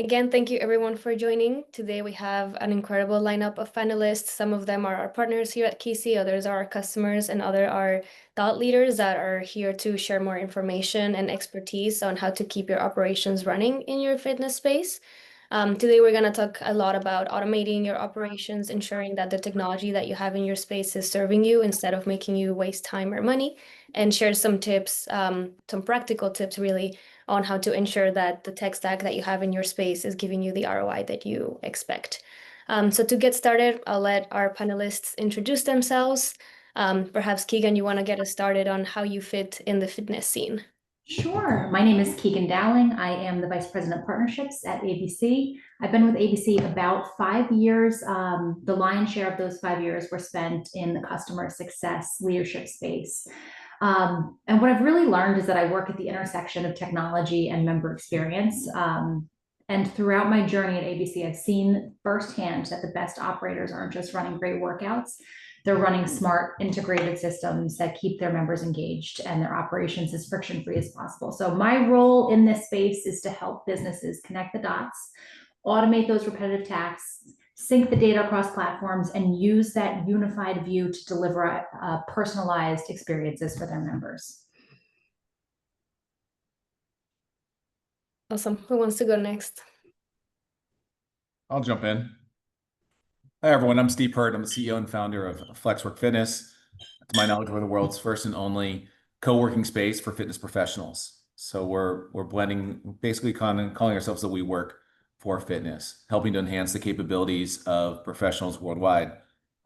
Again, thank you everyone for joining. Today we have an incredible lineup of panelists. Some of them are our partners here at Kisi, others are our customers, and other are thought leaders that are here to share more information and expertise on how to keep your operations running in your fitness space. Today we're going to talk a lot about automating your operations, ensuring that the technology that you have in your space is serving you instead of making you waste time or money, and share some tips, some practical tips really on how to ensure that the tech stack that you have in your space is giving you the ROI that you expect. So to get started, I'll let our panelists introduce themselves. Perhaps Keegan, you want to get us started on how you fit in the fitness scene. Sure. My name is Keegan Dowling. I am the Vice President of Partnerships at ABC. I've been with ABC about 5 years. The lion's share of those 5 years were spent in the customer success leadership space. And what I've really learned is that I work at the intersection of technology and member experience. And throughout my journey at ABC, I've seen firsthand that the best operators aren't just running great workouts, they're running smart integrated systems that keep their members engaged and their operations as friction-free as possible. So my role in this space is to help businesses connect the dots, automate those repetitive tasks, sync the data across platforms, and use that unified view to deliver personalized experiences for their members. Awesome. Who wants to go next? I'll jump in. Hi, everyone. I'm Steve Hurt. I'm the CEO and founder of Flexwork Fitness. To my knowledge, we're the world's first and only co-working space for fitness professionals. So we're blending, basically calling ourselves the We Work for Fitness, helping to enhance the capabilities of professionals worldwide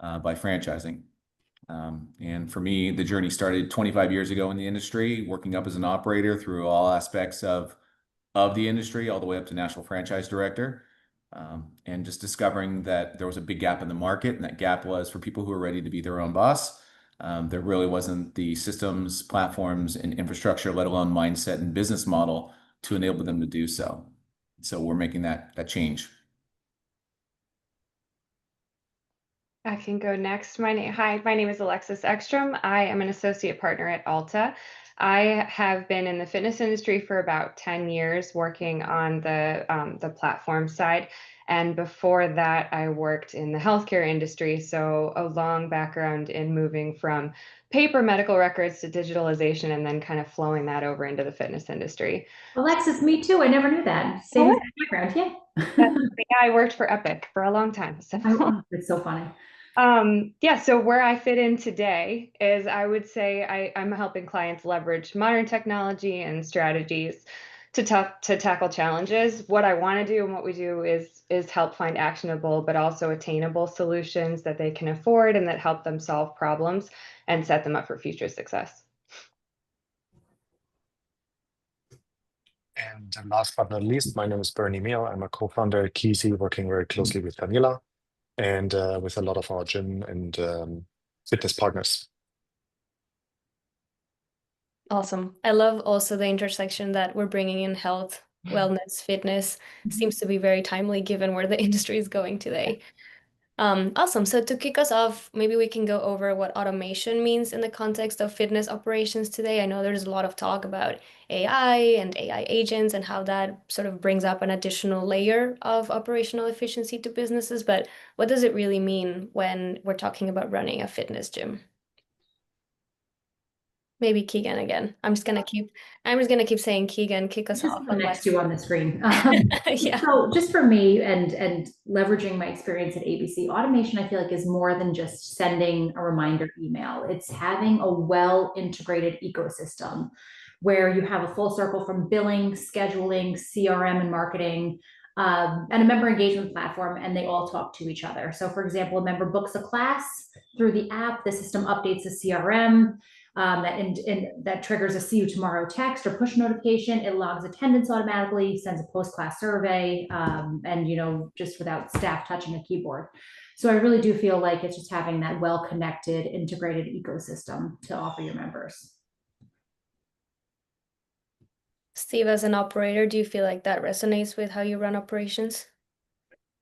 by franchising. And for me, the journey started 25 years ago in the industry, working up as an operator through all aspects of the industry, all the way up to national franchise director. And just discovering that there was a big gap in the market, and that gap was for people who are ready to be their own boss. There really wasn't the systems, platforms, and infrastructure, let alone mindset and business model to enable them to do so. So we're making that change. I can go next. Hi, my name is Alexis Ekstrom. I am an associate partner at Alta. I have been in the fitness industry for about 10 years working on the platform side. And before that, I worked in the healthcare industry. So a long background in moving from paper medical records to digitalization and then kind of flowing that over into the fitness industry. Alexis, me too. I never knew that. Same background, yeah. Yeah, I worked for Epic for a long time. So. It's so funny. Yeah, so where I fit in today is I would say I'm helping clients leverage modern technology and strategies to tackle challenges. What I want to do and what we do is help find actionable but also attainable solutions that they can afford and that help them solve problems and set them up for future success. And last but not least, my name is Bernie Meal. I'm a co-founder at Kisi, working very closely with Daniela and with a lot of our gym and fitness partners. Awesome. I love also the intersection that we're bringing in health, wellness, fitness. Seems to be very timely given where the industry is going today. Awesome. So to kick us off, maybe we can go over what automation means in the context of fitness operations today. I know there's a lot of talk about AI and AI agents and how that sort of brings up an additional layer of operational efficiency to businesses, but what does it really mean when we're talking about running a fitness gym? Maybe Keegan again. I'm just gonna keep saying Keegan, kick us off. The next two on the screen. Yeah. So just for me and leveraging my experience at ABC, automation I feel like is more than just sending a reminder email. It's having a well-integrated ecosystem where you have a full circle from billing, scheduling, CRM, and marketing, and a member engagement platform, and they all talk to each other. So for example, a member books a class through the app, the system updates the CRM, that triggers a see you tomorrow text or push notification. It logs attendance automatically, sends a post-class survey, and just without staff touching a keyboard. So I really do feel like it's just having that well-connected, integrated ecosystem to offer your members. Steve, as an operator, do you feel like that resonates with how you run operations?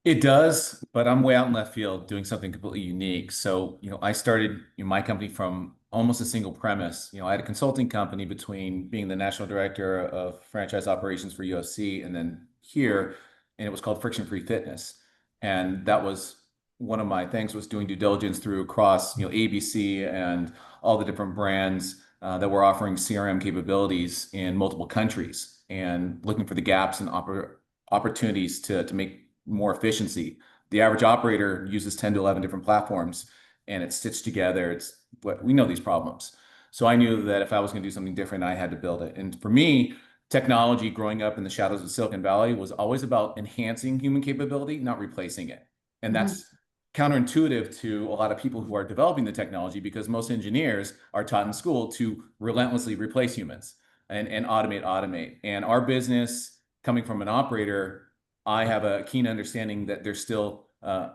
It does, but I'm way out in left field doing something completely unique. So, I started my company from almost a single premise. I had a consulting company between being the national director of franchise operations for UFC and then here and it was called Friction-Free Fitness. And that was one of my things, was doing due diligence through across, ABC and all the different brands that were offering CRM capabilities in multiple countries, and looking for the gaps and opportunities to make more efficiency. The average operator uses 10 to 11 different platforms, and it's stitched together. We know these problems. So I knew that if I was going to do something different, I had to build it. And for me, technology, growing up in the shadows of Silicon Valley, was always about enhancing human capability, not replacing it. And that's counterintuitive to a lot of people who are developing the technology, because most engineers are taught in school to relentlessly replace humans and automate. And our business, coming from an operator, I have a keen understanding that there's still a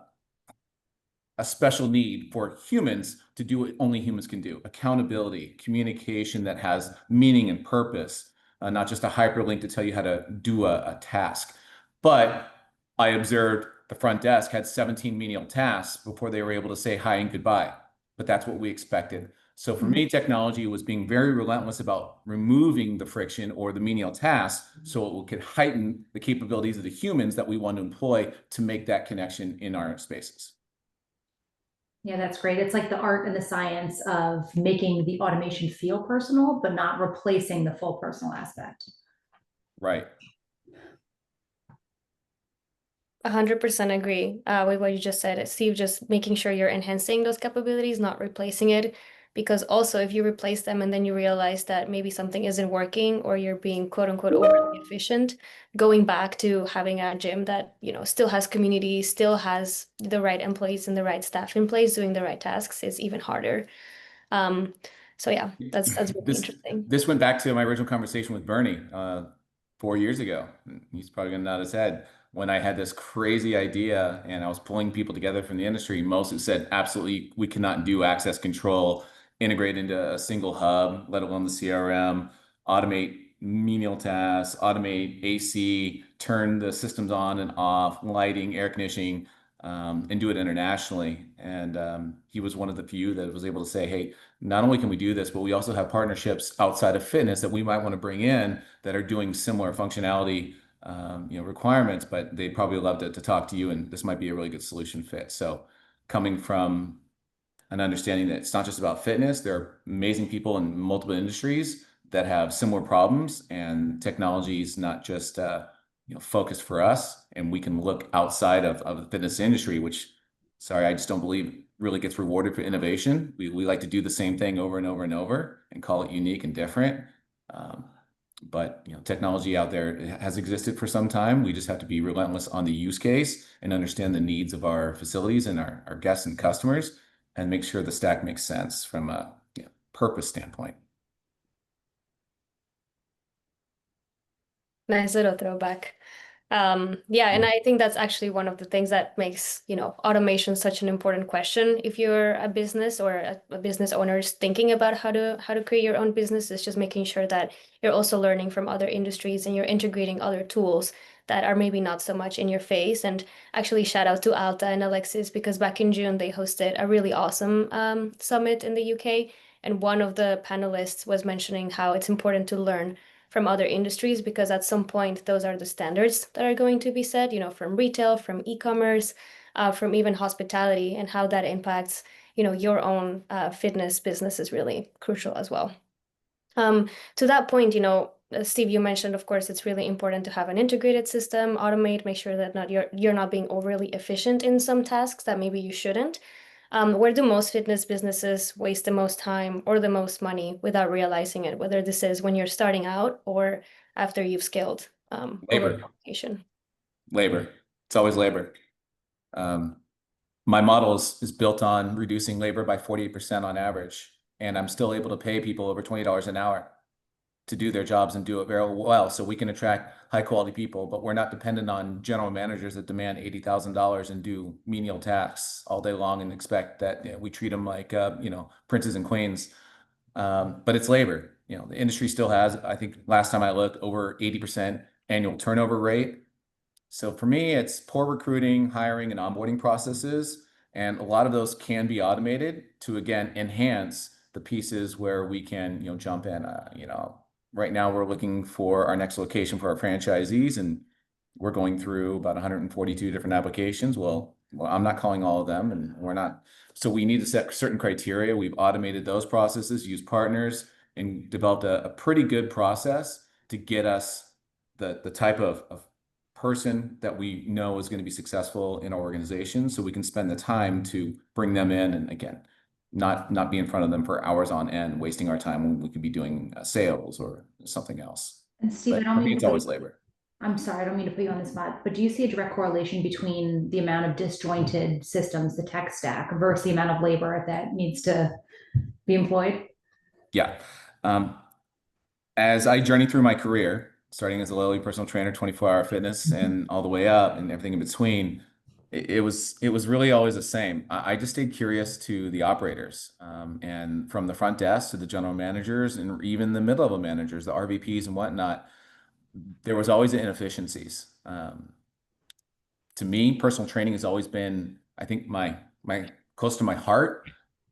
special need for humans to do what only humans can do: accountability, communication that has meaning and purpose, not just a hyperlink to tell you how to do a task. But I observed the front desk had 17 menial tasks before they were able to say hi and goodbye. But that's what we expected. So for me, technology was being very relentless about removing the friction or the menial tasks, so it could heighten the capabilities of the humans that we want to employ to make that connection in our spaces. Yeah, that's great. It's like the art and the science of making the automation feel personal, but not replacing the full personal aspect. Right. 100% agree with what you just said, Steve. Just making sure you're enhancing those capabilities, not replacing it. Because also, if you replace them and then you realize that maybe something isn't working, or you're being quote unquote overly efficient, going back to having a gym that, still has community, still has the right employees and the right staff in place doing the right tasks, is even harder. So yeah, that's really interesting. This went back to my original conversation with Bernie 4 years ago. He's probably going to nod his head, when I had this crazy idea and I was pulling people together from the industry. Most who said, absolutely, we cannot do access control, integrate into a single hub, let alone the CRM, automate menial tasks, automate AC, turn the systems on and off, lighting, air conditioning, and do it internationally. And he was one of the few that was able to say, hey, not only can we do this, but we also have partnerships outside of fitness that we might want to bring in that are doing similar functionality requirements, but they'd probably love to talk to you, and this might be a really good solution fit. So coming from an understanding that it's not just about fitness, there are amazing people in multiple industries that have similar problems, and technology is not just focused for us, and we can look outside of the fitness industry, which, sorry, I just don't believe really gets rewarded for innovation. We like to do the same thing over and over and over and call it unique and different. But technology out there has existed for some time. We just have to be relentless on the use case and understand the needs of our facilities and our guests and customers, and make sure the stack makes sense from a purpose standpoint. Nice little throwback. Yeah, and I think that's actually one of the things that makes, automation such an important question. If you're a business or a business owner is thinking about how to create your own business, is just making sure that you're also learning from other industries and you're integrating other tools that are maybe not so much in your face. And actually, shout out to Alta and Alexis, because back in June they hosted a really awesome summit in the UK, and one of the panelists was mentioning how it's important to learn from other industries, because at some point those are the standards that are going to be set, from retail, from e-commerce, from even hospitality, and how that impacts, your own fitness business is really crucial as well. To that point, Steve, you mentioned, of course, it's really important to have an integrated system, automate, make sure that you're not being overly efficient in some tasks that maybe you shouldn't. Where do most fitness businesses waste the most time or the most money without realizing it, whether this is when you're starting out or after you've scaled Labor. Over Labor. It's always labor. My model is built on reducing labor by 48% on average, and I'm still able to pay people over $20 an hour to do their jobs and do it very well. So we can attract high quality people, but we're not dependent on general managers that demand $80,000 and do menial tasks all day long and expect that we treat them like princes and queens. But it's labor. The industry still has, I think last time I looked, over 80% annual turnover rate. So for me, it's poor recruiting, hiring, and onboarding processes. And a lot of those can be automated to, again, enhance the pieces where we can, jump in. Right now we're looking for our next location for our franchisees, and we're going through about 142 different applications. Well, I'm not calling all of them, and we're not. So we need to set certain criteria. We've automated those processes, used partners, and developed a pretty good process to get us the type of person that we know is going to be successful in our organization, so we can spend the time to bring them in, and again, not be in front of them for hours on end, wasting our time when we could be doing sales or something else. And Steve, But I don't for me, mean it's to always labor. I'm sorry, I don't mean to put you on the spot, but do you see a direct correlation between the amount of disjointed systems, the tech stack, versus the amount of labor that needs to be employed? Yeah. As I journey through my career, starting as a lowly personal trainer, 24-hour fitness, and all the way up and everything in between, it was really always the same. I just stayed curious to the operators, and from the front desk to the general managers and even the mid-level managers, the RVPs and whatnot, there was always inefficiencies. To me, personal training has always been, I think, my close to my heart.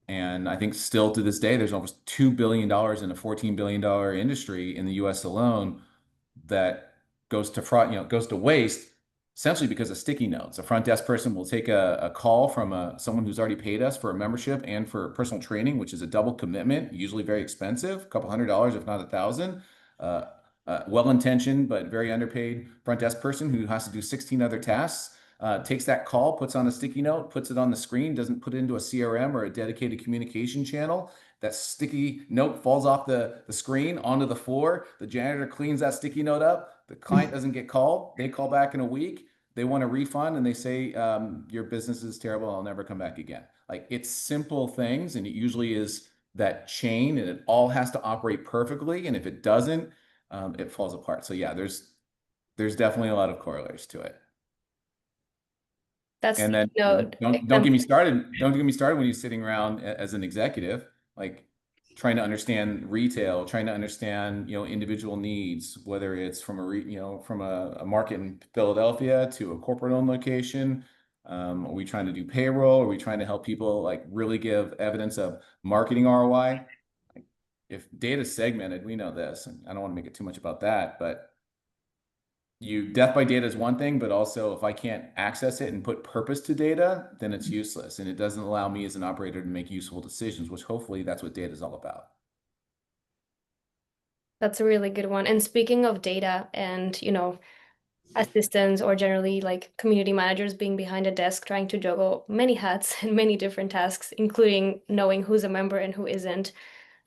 And I think still to this day, there's almost $2 billion in a $14 billion industry in the US alone that goes to fraud, goes to waste, essentially because of sticky notes. A front desk person will take a call from someone who's already paid us for a membership and for personal training, which is a double commitment, usually very expensive, a couple $100, if not 1,000. Well-intentioned, but very underpaid front desk person who has to do 16 other tasks. Takes that call, puts on a sticky note, puts it on the screen, doesn't put it into a CRM or a dedicated communication channel. That sticky note falls off the screen onto the floor. The janitor cleans that sticky note up. The client doesn't get called. They call back in a week. They want a refund and they say, your business is terrible. I'll never come back again. Like, it's simple things, and it usually is that chain, and it all has to operate perfectly. And if it doesn't, it falls apart. So yeah, there's definitely a lot of corollaries to it. That's And then note. don't get me started. Don't get me started when you're sitting around as an executive, like trying to understand retail, trying to understand, individual needs, whether it's from a market in Philadelphia to a corporate-owned location. Are we trying to do payroll? Are we trying to help people like really give evidence of marketing ROI? Like, if data is segmented, we know this, and I don't want to make it too much about that, but death by data is one thing, but also if I can't access it and put purpose to data, then it's useless. And it doesn't allow me as an operator to make useful decisions, which hopefully that's what data is all about. That's a really good one. And speaking of data and, assistants or generally like community managers being behind a desk trying to juggle many hats and many different tasks, including knowing who's a member and who isn't.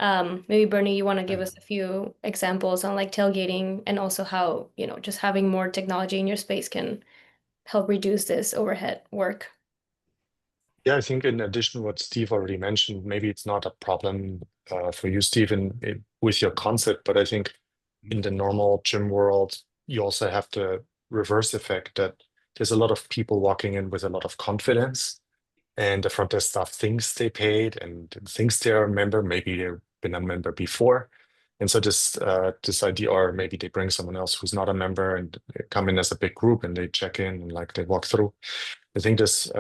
Maybe Bernie, you want to give us a few examples on like tailgating and also how, just having more technology in your space can help reduce this overhead work. Yeah, I think in addition to what Steve already mentioned, maybe it's not a problem for you, Steve, with your concept, but I think in the normal gym world, you also have the reverse effect that there's a lot of people walking in with a lot of confidence, and the front desk staff thinks they paid and thinks they're a member. Maybe they've been a member before. And so this idea, or maybe they bring someone else who's not a member and they come in as a big group and they check in and like they walk through. I think this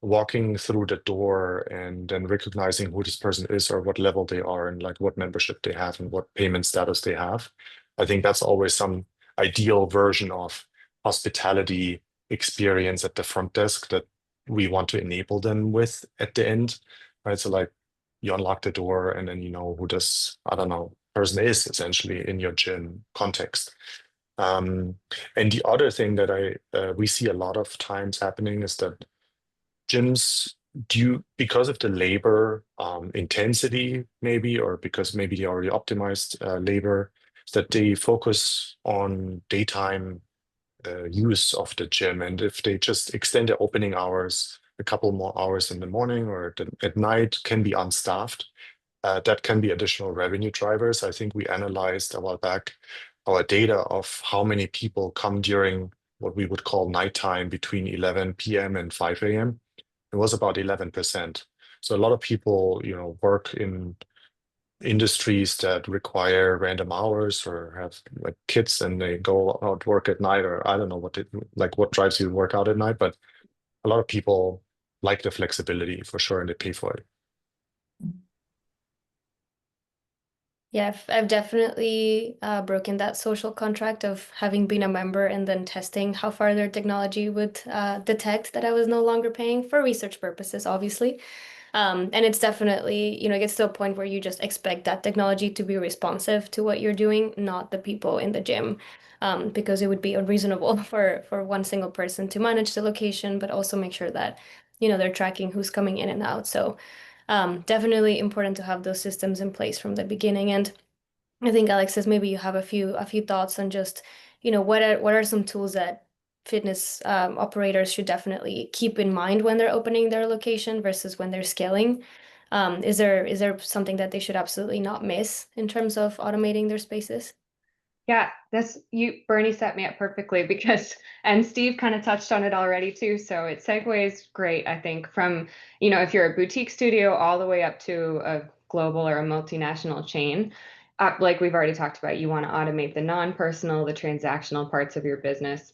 walking through the door and then recognizing who this person is or what level they are and like what membership they have and what payment status they have. I think that's always some ideal version of hospitality experience at the front desk that we want to enable them with at the end, right? So like you unlock the door and then you know who this, I don't know, person is essentially in your gym context. And the other thing that we see a lot of times happening is that gyms because of the labor intensity maybe, or because maybe they already optimized labor, that they focus on daytime use of the gym. And if they just extend the opening hours a couple more hours in the morning or at night, can be unstaffed. That can be additional revenue drivers. I think we analyzed a while back our data of how many people come during what we would call nighttime between 11 p.m. and 5 a.m. It was about 11%. So a lot of people, work in industries that require random hours or have like kids and they go out work at night, or I don't know what drives you to work out at night, but a lot of people like the flexibility for sure and they pay for it. Yeah, I've definitely broken that social contract of having been a member and then testing how far their technology would detect that I was no longer paying for research purposes, obviously. And it's definitely, it gets to a point where you just expect that technology to be responsive to what you're doing, not the people in the gym, because it would be unreasonable for one single person to manage the location, but also make sure that, they're tracking who's coming in and out. So definitely important to have those systems in place from the beginning. And I think Alexis, maybe you have a few thoughts on just, what are some tools that fitness operators should definitely keep in mind when they're opening their location versus when they're scaling. Is there something that they should absolutely not miss in terms of automating their spaces? Yeah, Bernie set me up perfectly because, and Steve kind of touched on it already too. So it segues great, I think, from, if you're a boutique studio all the way up to a global or a multinational chain. Like we've already talked about, you want to automate the non-personal, the transactional parts of your business.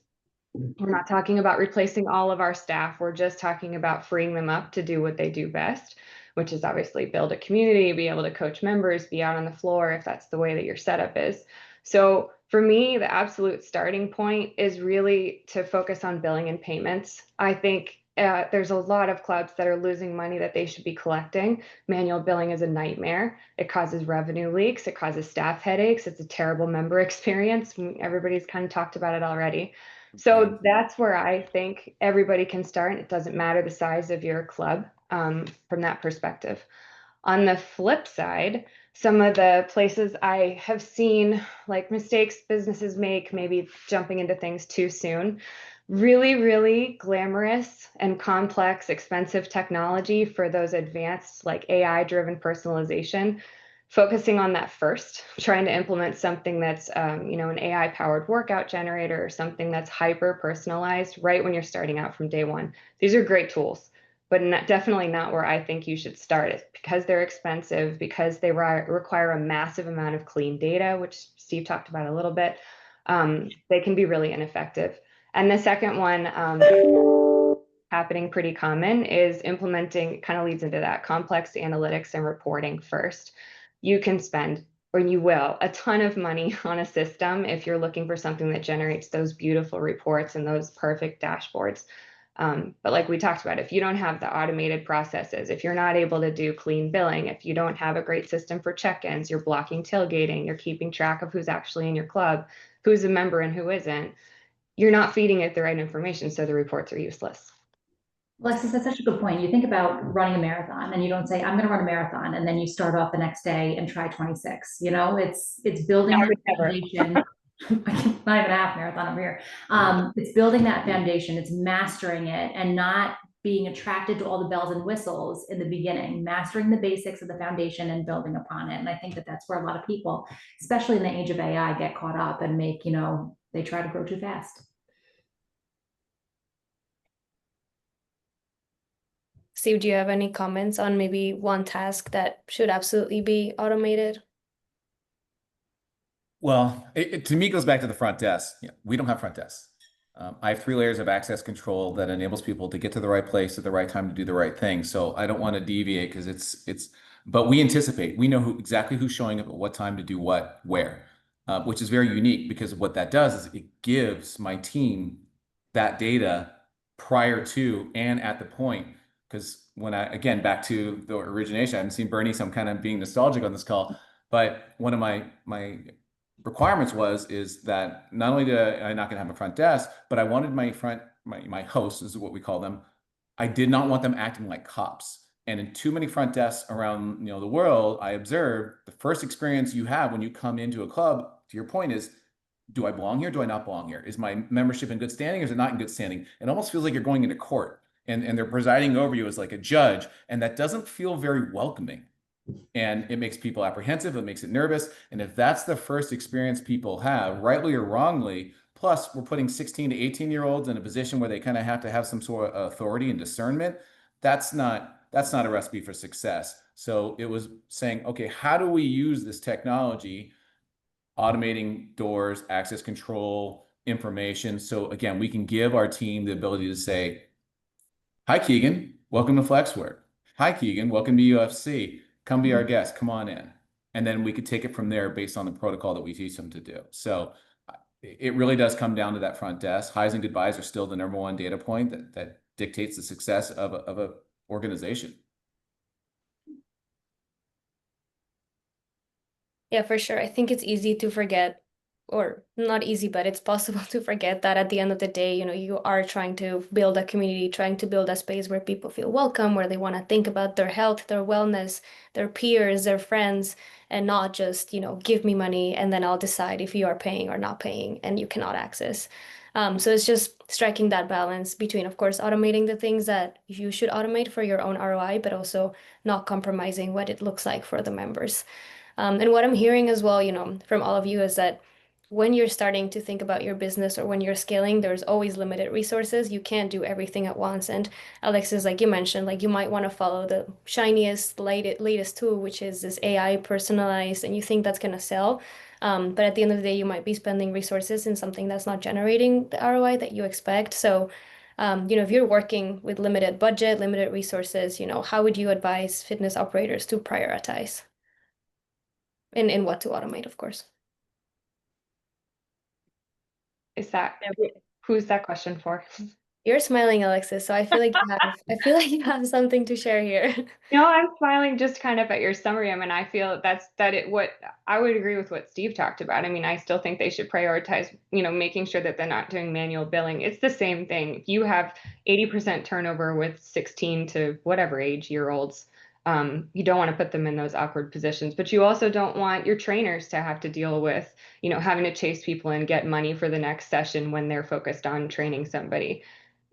We're not talking about replacing all of our staff. We're just talking about freeing them up to do what they do best, which is obviously build a community, be able to coach members, be out on the floor if that's the way that your setup is. So for me, the absolute starting point is really to focus on billing and payments. I think there's a lot of clubs that are losing money that they should be collecting. Manual billing is a nightmare. It causes revenue leaks. It causes staff headaches. It's a terrible member experience. Everybody's kind of talked about it already. So that's where I think everybody can start. It doesn't matter the size of your club from that perspective. On the flip side, some of the places I have seen like mistakes businesses make, maybe jumping into things too soon, really, really glamorous and complex, expensive technology for those advanced like AI-driven personalization. Focusing on that first, trying to implement something that's, an AI-powered workout generator or something that's hyper personalized right when you're starting out from day one. These are great tools, but definitely not where I think you should start. It's because they're expensive, because they require a massive amount of clean data, which Steve talked about a little bit. They can be really ineffective. And the second one, happening pretty common, is implementing, kind of leads into that, complex analytics and reporting first. You can spend, or you will, a ton of money on a system if you're looking for something that generates those beautiful reports and those perfect dashboards. But like we talked about, if you don't have the automated processes, if you're not able to do clean billing, if you don't have a great system for check-ins, you're blocking tailgating, you're keeping track of who's actually in your club, who's a member and who isn't, you're not feeding it the right information, so the reports are useless. Alexis, that's such a good point. You think about running a marathon and you don't say, I'm going to run a marathon. And then you start off the next day and try 26, it's building that foundation. Not even a half marathon over here. It's building that foundation. It's mastering it and not being attracted to all the bells and whistles in the beginning, mastering the basics of the foundation and building upon it. And I think that that's where a lot of people, especially in the age of AI, get caught up and make, they try to grow too fast. Steve, do you have any comments on maybe one task that should absolutely be automated? Well, it to me goes back to the front desk. Yeah, we don't have front desks. I have 3 layers of access control that enables people to get to the right place at the right time to do the right thing. So I don't want to deviate because but we anticipate, we know exactly who's showing up at what time to do what, where, which is very unique because what that does is it gives my team that data prior to and at the point. Because when again, back to the origination, I haven't seen Bernie, so I'm kind of being nostalgic on this call, but one of my requirements is that not only did I not gonna have a front desk, but I wanted my hosts, is what we call them. I did not want them acting like cops. And in too many front desks around the world, I observed the first experience you have when you come into a club, to your point, is do I belong here? Do I not belong here? Is my membership in good standing or is it not in good standing? It almost feels like you're going into court and they're presiding over you as like a judge. And that doesn't feel very welcoming. And it makes people apprehensive, it makes it nervous. And if that's the first experience people have, rightly or wrongly, plus we're putting 16 to 18-year-olds in a position where they kind of have to have some sort of authority and discernment, that's not a recipe for success. So it was saying, okay, how do we use this technology, automating doors, access control, information, so again, we can give our team the ability to say, hi, Keegan, welcome to Flexwork. Hi, Keegan, welcome to UFC. Come be our guest. Come on in. and then we could take it from there based on the protocol that we teach them to do. So it really does come down to that front desk. Highs and goodbyes are still the number one data point that dictates the success of a organization. Yeah, for sure. I think it's easy to forget, or not easy, but it's possible to forget that at the end of the day, you are trying to build a community, trying to build a space where people feel welcome, where they want to think about their health, their wellness, their peers, their friends, and not just, give me money and then I'll decide if you are paying or not paying and you cannot access. So it's just striking that balance between, of course, automating the things that you should automate for your own ROI, but also not compromising what it looks like for the members. And what I'm hearing as well, from all of you is that when you're starting to think about your business or when you're scaling, there's always limited resources. You can't do everything at once. And Alexis, like you mentioned, like you might want to follow the shiniest, latest tool, which is this AI personalized, and you think that's going to sell. But at the end of the day, you might be spending resources in something that's not generating the ROI that you expect. So, if you're working with limited budget, limited resources, how would you advise fitness operators to prioritize? In what to automate, of course. Is that, who's that question for? You're smiling, Alexis, so I feel like you have something to share here. No, I'm smiling just kind of at your summary. I mean, I feel what I would agree with what Steve talked about. I mean, I still think they should prioritize, making sure that they're not doing manual billing. It's the same thing. If you have 80% turnover with 16 to whatever year olds, you don't want to put them in those awkward positions, but you also don't want your trainers to have to deal with, having to chase people and get money for the next session when they're focused on training somebody.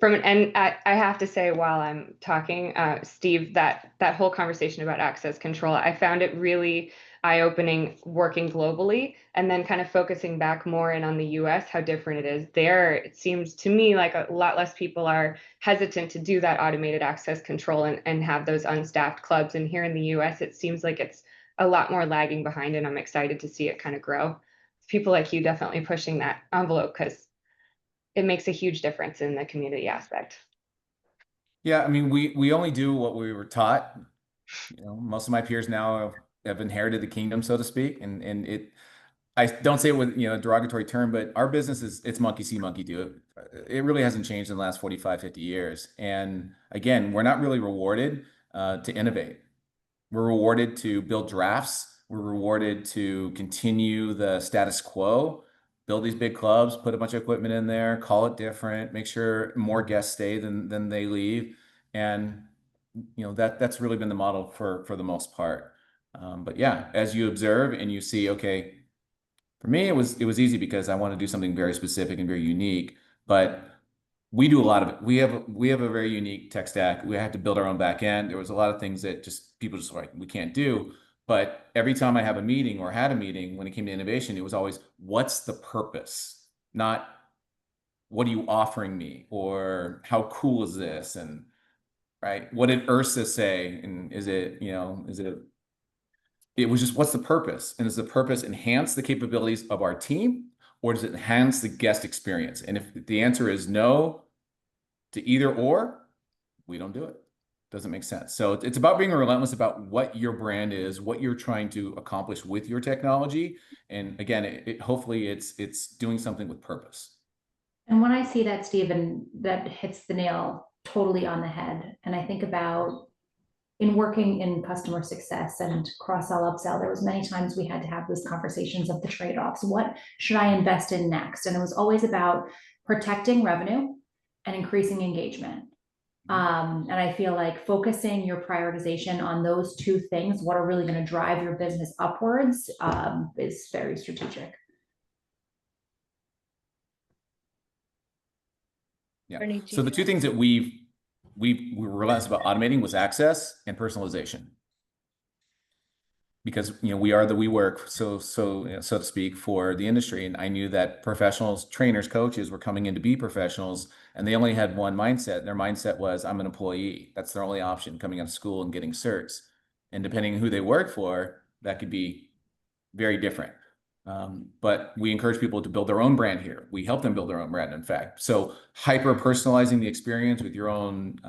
And I have to say, while I'm talking, Steve, that whole conversation about access control, I found it really eye-opening working globally and then kind of focusing back more in on the US, how different it is there. It seems to me like a lot less people are hesitant to do that automated access control and have those unstaffed clubs. And here in the US, it seems like it's a lot more lagging behind, and I'm excited to see it kind of grow. People like you definitely pushing that envelope because it makes a huge difference in the community aspect. Yeah, I mean, we only do what we were taught. Most of my peers now have inherited the kingdom, so to speak, and I don't say it with a derogatory term, but our business it's monkey see, monkey do. It really hasn't changed in the last 45, 50 years. And again, we're not really rewarded to innovate. We're rewarded to build drafts. We're rewarded to continue the status quo, build these big clubs, put a bunch of equipment in there, call it different, make sure more guests stay than they leave. And that's really been the model for the most part. But yeah, as you observe and you see, okay, for me, it was easy because I want to do something very specific and very unique, but we do a lot of it. We have a very unique tech stack. We had to build our own back end. There was a lot of things that people just like, we can't do. But every time I have a meeting or had a meeting, when it came to innovation, it was always, what's the purpose? Not what are you offering me, or how cool is this? And right, what did Ursa say? And it was just, what's the purpose? And does the purpose enhance the capabilities of our team, or does it enhance the guest experience? And if the answer is no to either or, we don't do it. Doesn't make sense. So it's about being relentless about what your brand is, what you're trying to accomplish with your technology. And again, hopefully it's doing something with purpose. And when I see that, Stephen, that hits the nail totally on the head. And I think about in working in customer success and cross-sell, upsell, there was many times we had to have those conversations of the trade-offs. What should I invest in next? And it was always about protecting revenue and increasing engagement. And I feel like focusing your prioritization on those two things, what are really going to drive your business upwards, is very strategic. Yeah. So the two things that we were relentless about automating was access and personalization. Because we are the WeWork, so to speak, for the industry, and I knew that professionals, trainers, coaches were coming in to be professionals, and they only had one mindset. Their mindset was, I'm an employee. That's their only option coming out of school and getting certs. And depending on who they work for, that could be very different. But we encourage people to build their own brand here. We help them build their own brand, in fact. So hyper personalizing the experience with your own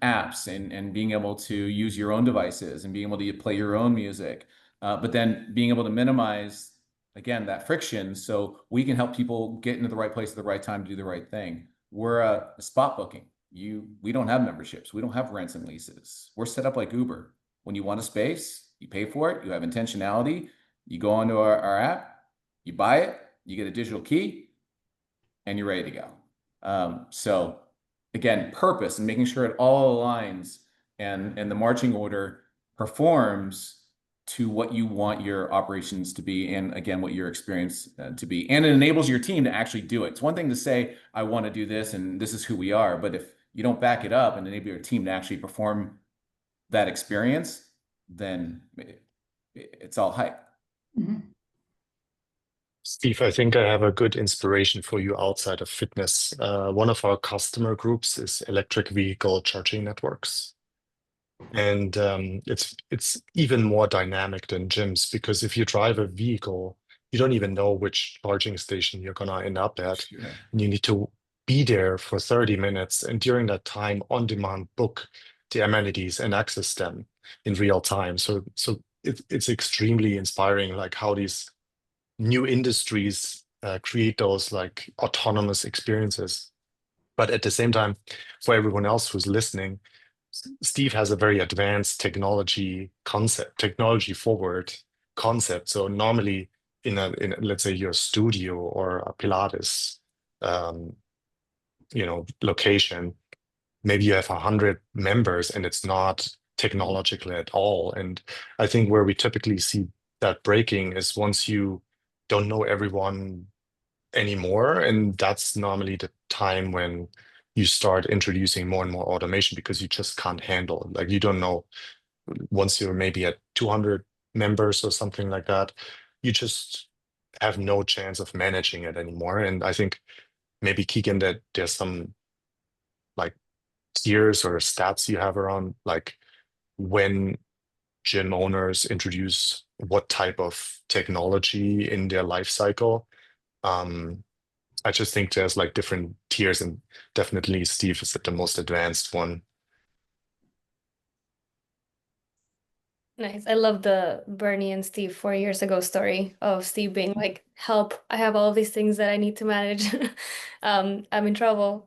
apps and being able to use your own devices and being able to play your own music. but then being able to minimize, again, that friction so we can help people get into the right place at the right time to do the right thing. We're a spot booking. We don't have memberships. We don't have rents and leases. We're set up like Uber. When you want a space, you pay for it. You have intentionality. You go onto our app, you buy it, you get a digital key, and you're ready to go. So again, purpose and making sure it all aligns and the marching order performs to what you want your operations to be, and again, what your experience to be. And it enables your team to actually do it. It's one thing to say, I want to do this and this is who we are, but if you don't back it up and enable your team to actually perform that experience, then it's all hype. Mhm. Steve, I think I have a good inspiration for you outside of fitness. One of our customer groups is electric vehicle charging networks. And it's even more dynamic than gyms, because if you drive a vehicle, you don't even know which charging station you're gonna end up at. Yeah. And you need to be there for 30 minutes. And during that time, on demand, book the amenities and access them in real time. So it's extremely inspiring, like how these new industries create those like autonomous experiences. But at the same time, for everyone else who's listening, Steve has a very advanced technology concept, technology forward concept. So normally in let's say your studio or a Pilates, um, location, maybe you have 100 members and it's not technological at all. And I think where we typically see that breaking is once you don't know everyone anymore, and that's normally the time when you start introducing more and more automation, because you just can't handle it. Like you don't know, once you're maybe at 200 members or something like that, you just have no chance of managing it anymore. And I think maybe Keegan, that there's some like tiers or stats you have around like when gym owners introduce what type of technology in their life cycle. I just think there's like different tiers, and definitely Steve is at the most advanced one. Nice. I love the Bernie and Steve 4 years ago story of Steve being like, help, I have all these things that I need to manage. I'm in trouble.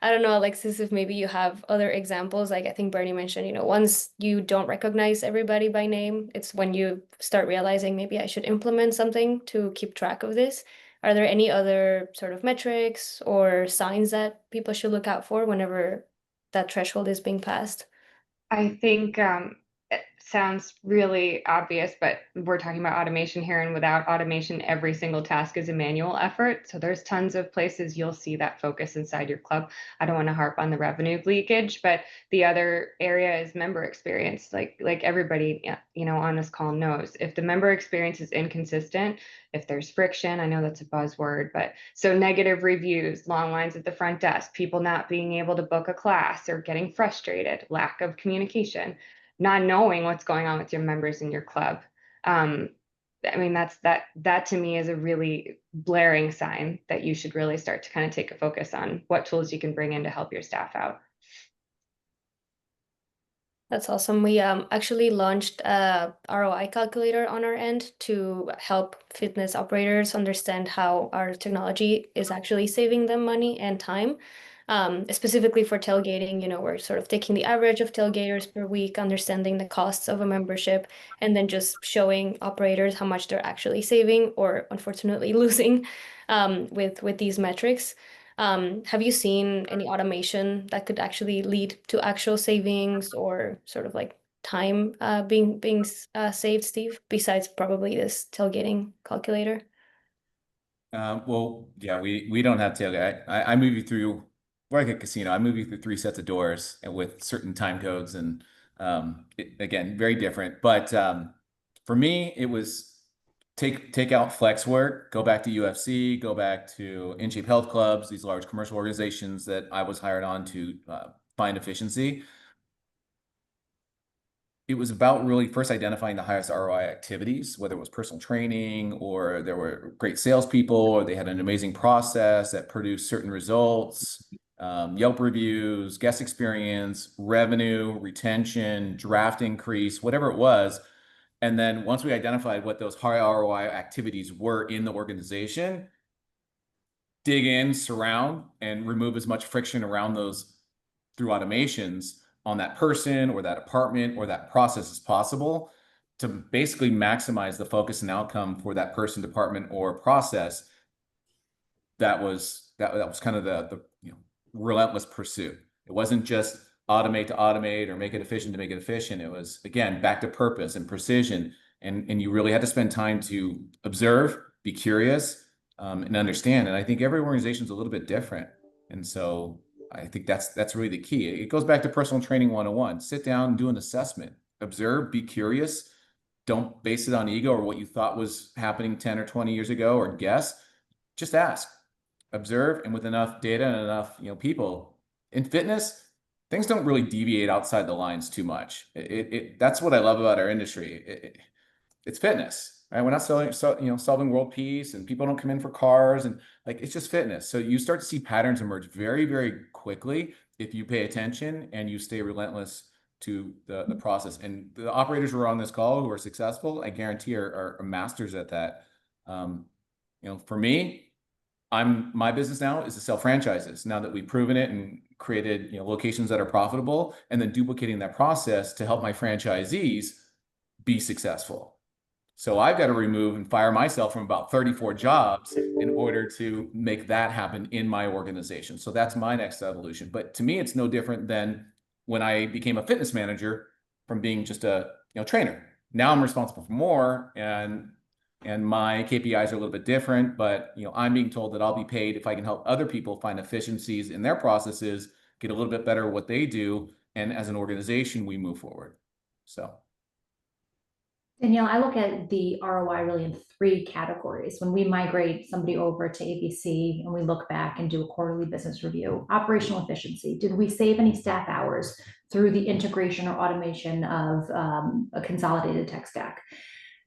I don't know, Alexis, if maybe you have other examples. Like I think Bernie mentioned, once you don't recognize everybody by name, it's when you start realizing maybe I should implement something to keep track of this. Are there any other sort of metrics or signs that people should look out for whenever that threshold is being passed? I think it sounds really obvious, but we're talking about automation here, and without automation, every single task is a manual effort. So there's tons of places you'll see that focus inside your club. I don't want to harp on the revenue leakage, but the other area is member experience. Like everybody, on this call knows, if the member experience is inconsistent, if there's friction, I know that's a buzzword, but so negative reviews, long lines at the front desk, people not being able to book a class or getting frustrated, lack of communication, not knowing what's going on with your members in your club. I mean, that to me is a really blaring sign that you should really start to kind of take a focus on what tools you can bring in to help your staff out. That's awesome. We actually launched a ROI calculator on our end to help fitness operators understand how our technology is actually saving them money and time. Specifically for tailgating, we're sort of taking the average of tailgaters per week, understanding the costs of a membership, and then just showing operators how much they're actually saving or unfortunately losing with these metrics. Have you seen any automation that could actually lead to actual savings or sort of like time being saved, Steve, besides probably this tailgating calculator? Well, yeah, we don't have tailgate. I move you through, we're like a casino. I move you through three sets of doors and with certain time codes, and again, very different. But for me, it was take out flex work, go back to UFC, go back to in-shape health clubs, these large commercial organizations that I was hired on to find efficiency. It was about really first identifying the highest ROI activities, whether it was personal training or there were great salespeople or they had an amazing process that produced certain results, Yelp reviews, guest experience, revenue, retention, draft increase, whatever it was. And then once we identified what those high ROI activities were in the organization, dig in, surround, and remove as much friction around those through automations on that person or that department or that process as possible to basically maximize the focus and outcome for that person, department, or process. That was kind of the relentless pursuit. It wasn't just automate to automate or make it efficient to make it efficient. It was, again, back to purpose and precision. And you really had to spend time to observe, be curious, and understand. And I think every organization is a little bit different. And so I think that's really the key. It goes back to personal training 101. Sit down and do an assessment. Observe, be curious. Don't base it on ego or what you thought was happening 10 or 20 years ago or guess. Just ask, observe, and with enough data and enough people in fitness, things don't really deviate outside the lines too much. That's what I love about our industry. It's fitness, right? We're not solving world peace, and people don't come in for cars, and like it's just fitness. So you start to see patterns emerge very, very quickly if you pay attention and you stay relentless to the process. And the operators who are on this call who are successful, I guarantee are masters at that. For me, my business now is to sell franchises now that we've proven it and created locations that are profitable, and then duplicating that process to help my franchisees be successful. So I've got to remove and fire myself from about 34 jobs in order to make that happen in my organization. So that's my next evolution. But to me, it's no different than when I became a fitness manager from being just a trainer. Now I'm responsible for more, and my KPIs are a little bit different, but I'm being told that I'll be paid if I can help other people find efficiencies in their processes, get a little bit better at what they do, and as an organization, we move forward. So. Danielle, I look at the ROI really in three categories. When we migrate somebody over to ABC and we look back and do a quarterly business review, operational efficiency, did we save any staff hours through the integration or automation of a consolidated tech stack?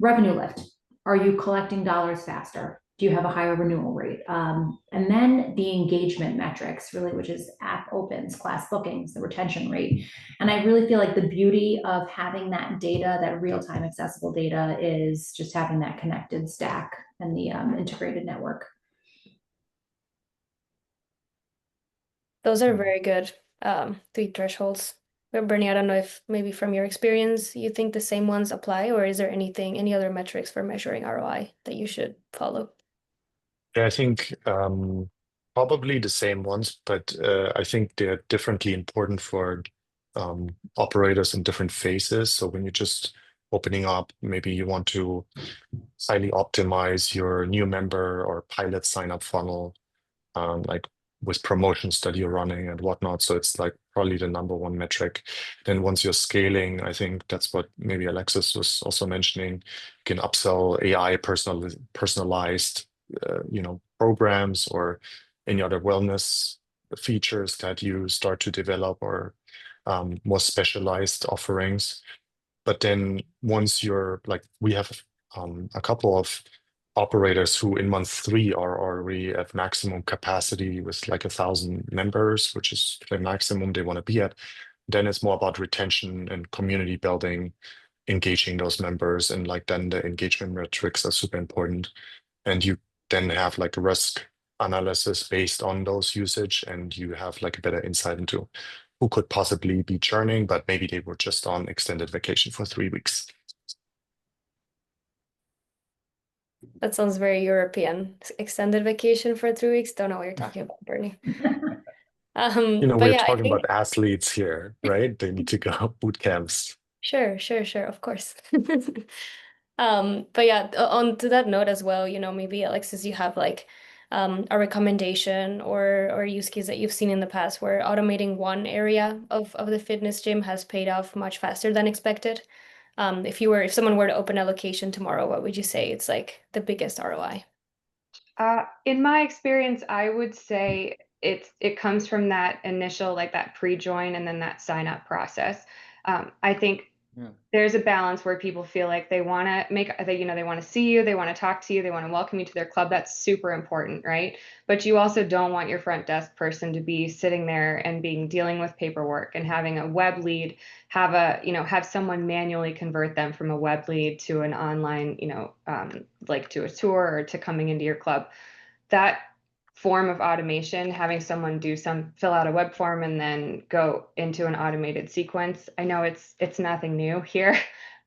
Revenue lift, are you collecting dollars faster? Do you have a higher renewal rate? And then the engagement metrics, really, which is app opens, class bookings, the retention rate. And I really feel like the beauty of having that data, that real-time accessible data, is just having that connected stack and the integrated network. Those are very good three thresholds. But Bernie, I don't know if maybe from your experience you think the same ones apply, or is there any other metrics for measuring ROI that you should follow? Yeah, I think probably the same ones, but I think they're differently important for operators in different phases. So when you're just opening up, maybe you want to highly optimize your new member or pilot sign up funnel, like with promotions that you're running and whatnot. So it's like probably the number one metric. Then once you're scaling, I think that's what maybe Alexis was also mentioning. You can upsell AI personalized programs or any other wellness features that you start to develop, or more specialized offerings. But then once you're like, we have a couple of operators who in month 3 are already at maximum capacity with like 1,000 members, which is the maximum they want to be at. Then it's more about retention and community building, engaging those members, and like then the engagement metrics are super important. And you then have like a risk analysis based on those usage, and you have like a better insight into who could possibly be churning, but maybe they were just on extended vacation for 3 weeks. That sounds very European. Extended vacation for 3 weeks. Don't know what you're talking about, Bernie. But We're yeah, I talking think about athletes here, right? They need to go boot camps. sure, of course. But yeah, on to that note as well, maybe Alexis, you have like a recommendation or use case that you've seen in the past where automating one area of the fitness gym has paid off much faster than expected. If someone were to open a location tomorrow, what would you say it's like the biggest ROI? In my experience, I would say it comes from that initial, like that pre-join and then that sign up process. I think there's a balance where people feel like they want to they want to see you, they want to talk to you, they want to welcome you to their club. That's super important, right? But you also don't want your front desk person to be sitting there and dealing with paperwork and having a web lead, have someone manually convert them from a web lead to an online, like to a tour or to coming into your club. That form of automation, having someone fill out a web form and then go into an automated sequence. I know it's nothing new here,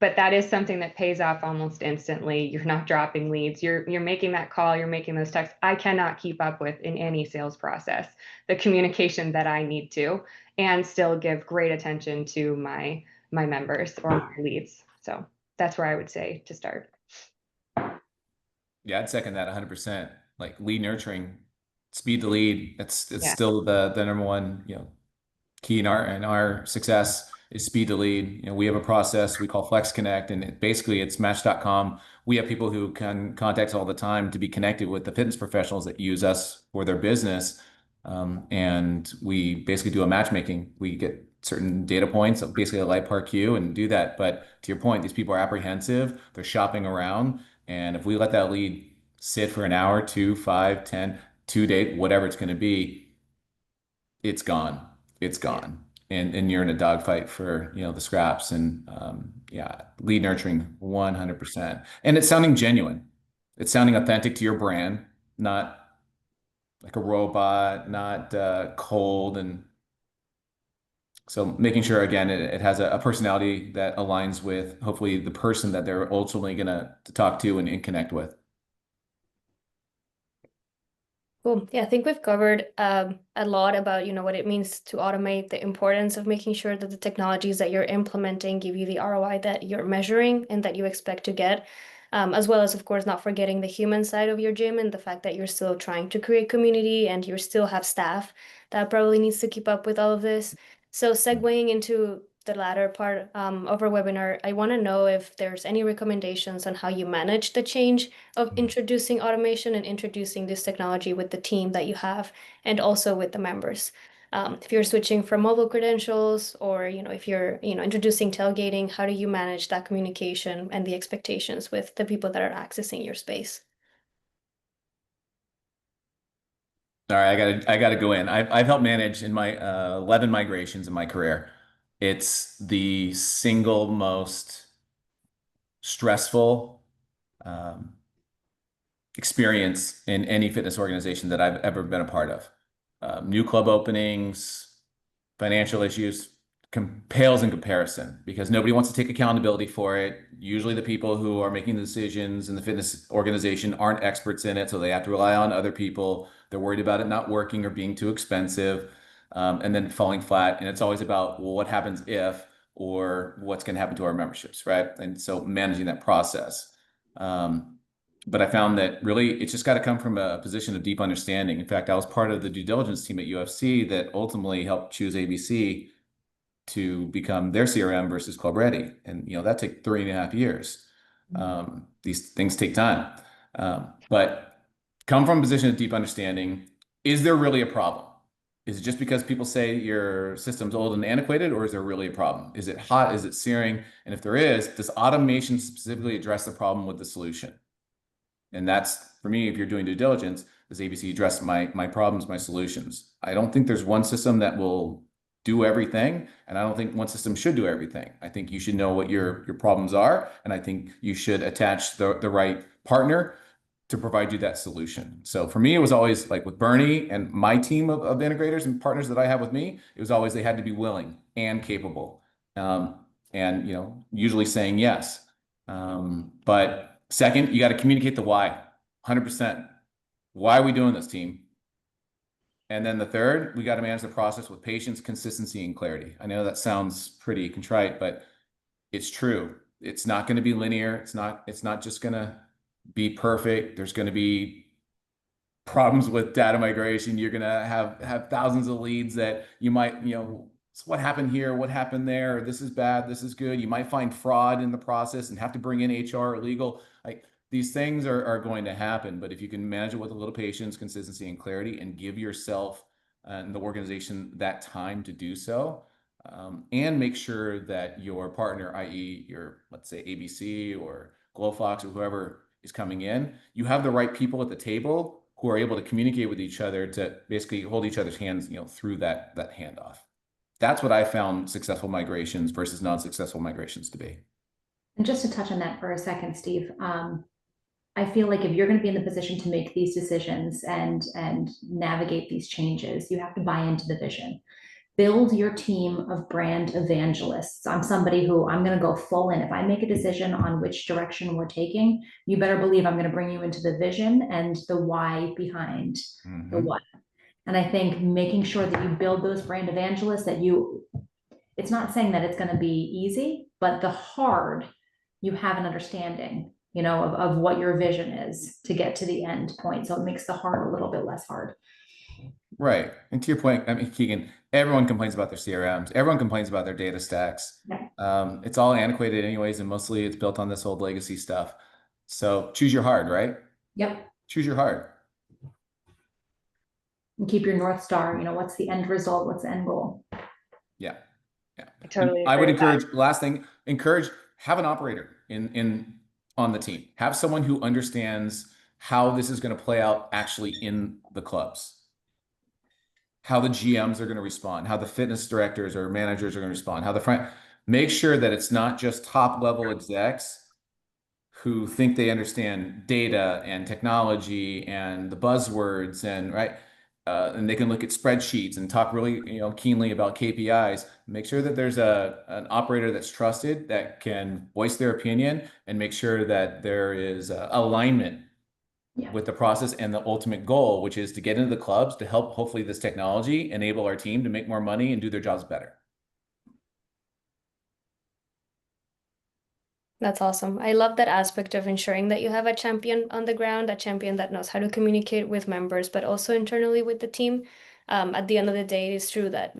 but that is something that pays off almost instantly. You're not dropping leads. You're making that call, you're making those texts. I cannot keep up with in any sales process the communication that I need to, and still give great attention to my members or my leads. So that's where I would say to start. Yeah, I'd second that 100%. Like lead nurturing, speed to lead. It's Yeah. still the number one, key in our success is speed to lead. We have a process we call Flex Connect, and basically it's Match.com. We have people who can contact us all the time to be connected with the fitness professionals that use us for their business. And we basically do a matchmaking. We get certain data points, basically a light park queue, and do that. But to your point, these people are apprehensive. They're shopping around. And if we let that lead sit for an hour, 2, 5, 10, 2 days, whatever it's going to be, it's gone. It's gone. And you're in a dogfight for, the scraps. And yeah, lead nurturing 100%. And it's sounding genuine. It's sounding authentic to your brand, not like a robot, not cold. And so making sure, again, it has a personality that aligns with hopefully the person that they're ultimately going to talk to and connect with. Cool. Yeah, I think we've covered a lot about, what it means to automate, the importance of making sure that the technologies that you're implementing give you the ROI that you're measuring and that you expect to get, as well as, of course, not forgetting the human side of your gym and the fact that you're still trying to create community and you still have staff that probably needs to keep up with all of this. So segueing into the latter part of our webinar, I want to know if there's any recommendations on how you manage the change of introducing automation and introducing this technology with the team that you have and also with the members. If you're switching from mobile credentials or, if you're, introducing tailgating, how do you manage that communication and the expectations with the people that are accessing your space? All right, I gotta go in. I've helped manage in my 11 migrations in my career. It's the single most stressful experience in any fitness organization that I've ever been a part of. New club openings, financial issues, pales in comparison because nobody wants to take accountability for it. Usually the people who are making the decisions in the fitness organization aren't experts in it, so they have to rely on other people. They're worried about it not working or being too expensive, and then falling flat. And it's always about, well, what happens if, or what's going to happen to our memberships, right? And so managing that process. But I found that really it's just got to come from a position of deep understanding. In fact, I was part of the due diligence team at UFC that ultimately helped choose ABC to become their CRM versus Club Ready. And, that took 3.5 years. These things take time. But come from a position of deep understanding. Is there really a problem? Is it just because people say your system's old and antiquated, or is there really a problem? Is it hot? Is it searing? And if there is, does automation specifically address the problem with the solution? And that's, for me, if you're doing due diligence, does ABC address my problems, my solutions? I don't think there's one system that will do everything, and I don't think one system should do everything. I think you should know what your problems are, and I think you should attach the right partner to provide you that solution. So for me, it was always like with Bernie and my team of integrators and partners that I have with me, it was always they had to be willing and capable, and usually saying yes. But second, you got to communicate the why, 100%. Why are we doing this, team? And then the third, we got to manage the process with patience, consistency, and clarity. I know that sounds pretty contrite, but it's true. It's not going to be linear. It's not just going to be perfect. There's going to be problems with data migration. You're going to have thousands of leads that you might, what happened here? What happened there? This is bad. This is good. You might find fraud in the process and have to bring in HR or legal. Like these things are going to happen, but if you can manage it with a little patience, consistency, and clarity, and give yourself and the organization that time to do so, and make sure that your partner, i.e. your, let's say ABC or Glowfox or whoever is coming in, you have the right people at the table who are able to communicate with each other to basically hold each other's hands, through that handoff. That's what I found successful migrations versus non-successful migrations to be. And just to touch on that for a second, Steve, I feel like if you're going to be in the position to make these decisions and navigate these changes, you have to buy into the vision. Build your team of brand evangelists. I'm somebody who I'm going to go full in. If I make a decision on which direction we're taking, you better believe I'm going to bring you into the vision and the why behind the what. And I think making sure that you build those brand evangelists, it's not saying that it's going to be easy, but the hard, you have an understanding, of what your vision is to get to the end point. So it makes the hard a little bit less hard. Right. And to your point, I mean, Keegan, everyone complains about their CRMs. Everyone complains about their data stacks. Yeah. It's all antiquated anyways, and mostly it's built on this old legacy stuff. So choose your hard, right? Yep. Choose your hard. And keep your North Star, what's the end result? What's the end goal? Yeah. Yeah. I totally I would agree with that. encourage, last thing, have an operator on the team. Have someone who understands how this is going to play out actually in the clubs. How the GMs are going to respond, how the fitness directors or managers are going to respond, how the front, make sure that it's not just top level execs who think they understand data and technology and the buzzwords and they can look at spreadsheets and talk really keenly about KPIs. Make sure that there's an operator that's trusted that can voice their opinion and make sure that there is alignment with the process and the ultimate goal, which is to get into the clubs to help hopefully this technology enable our team to make more money and do their jobs better. That's awesome. I love that aspect of ensuring that you have a champion on the ground, a champion that knows how to communicate with members, but also internally with the team. At the end of the day, it is true that,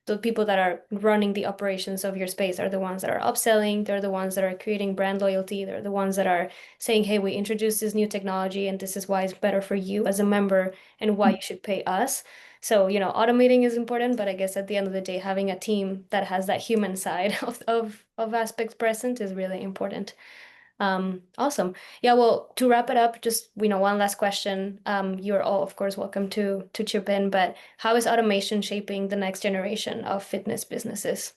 the people that are running the operations of your space are the ones that are upselling. They're the ones that are creating brand loyalty. They're the ones that are saying, hey, we introduced this new technology and this is why it's better for you as a member and why you should pay us. So, automating is important, but I guess at the end of the day, having a team that has that human side of aspects present is really important. Awesome. Yeah, well, to wrap it up, just, one last question. You're all, of course, welcome to chip in, but how is automation shaping the next generation of fitness businesses?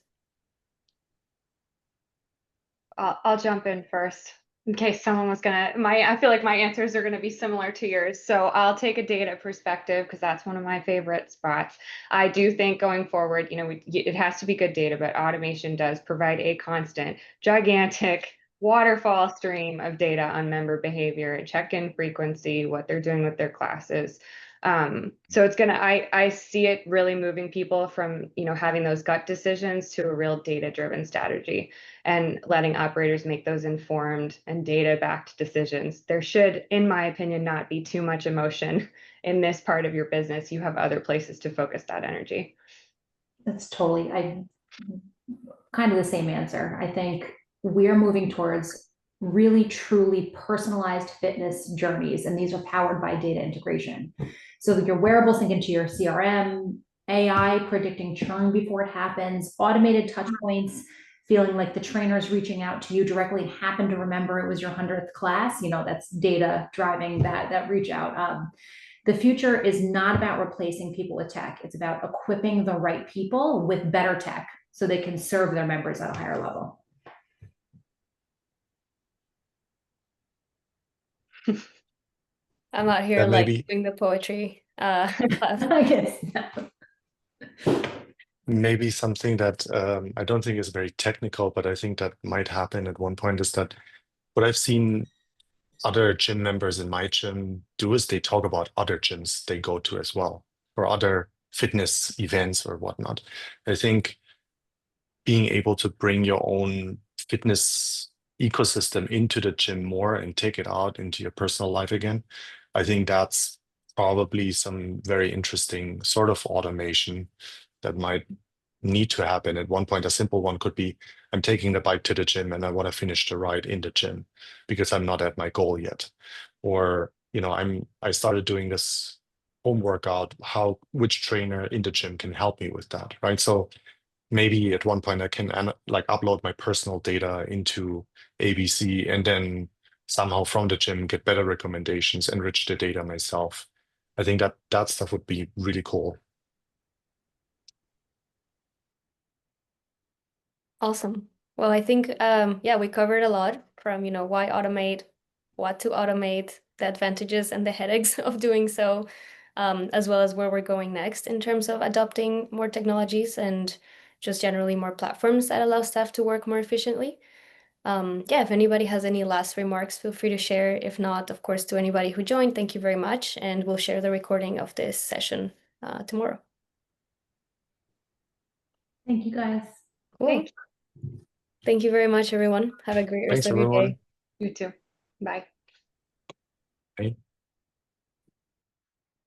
I'll jump in first in case someone was I feel like my answers are gonna be similar to yours. So I'll take a data perspective because that's one of my favorite spots. I do think going forward, it has to be good data, but automation does provide a constant, gigantic waterfall stream of data on member behavior, check-in frequency, what they're doing with their classes. So it's I see it really moving people from, having those gut decisions to a real data-driven strategy and letting operators make those informed and data-backed decisions. There should, in my opinion, not be too much emotion in this part of your business. You have other places to focus that energy. That's I kind of the same answer. I think we're moving towards really truly personalized fitness journeys, and these are powered by data integration. So that your wearables sync into your CRM, AI predicting churn before it happens, automated touch points, feeling like the trainer's reaching out to you directly, happen to remember it was your 100th class. That's data driving that reach out. The future is not about replacing people with tech. It's about equipping the right people with better tech so they can serve their members at a higher level. I'm out here doing the poetry class. I guess. Maybe something that I don't think is very technical, but I think that might happen at one point is that what I've seen other gym members in my gym do is they talk about other gyms they go to as well, or other fitness events or whatnot. I think being able to bring your own fitness ecosystem into the gym more and take it out into your personal life again, I think that's probably some very interesting sort of automation that might need to happen. At one point, a simple one could be, I'm taking the bike to the gym and I want to finish the ride in the gym because I'm not at my goal yet. Or, I started doing this home workout, which trainer in the gym can help me with that, right? So maybe at one point I can like upload my personal data into ABC and then somehow from the gym get better recommendations, enrich the data myself. I think that stuff would be really cool. Awesome. Well, I think yeah, we covered a lot from, why automate, what to automate, the advantages and the headaches of doing so, as well as where we're going next in terms of adopting more technologies and just generally more platforms that allow staff to work more efficiently. Yeah, if anybody has any last remarks, feel free to share. If not, of course, to anybody who joined, thank you very much, and we'll share the recording of this session tomorrow. Thank you, guys. Cool. Thanks. Thank you very much, everyone. Have a great rest Thanks, of your everyone. day. You too. Bye. Bye.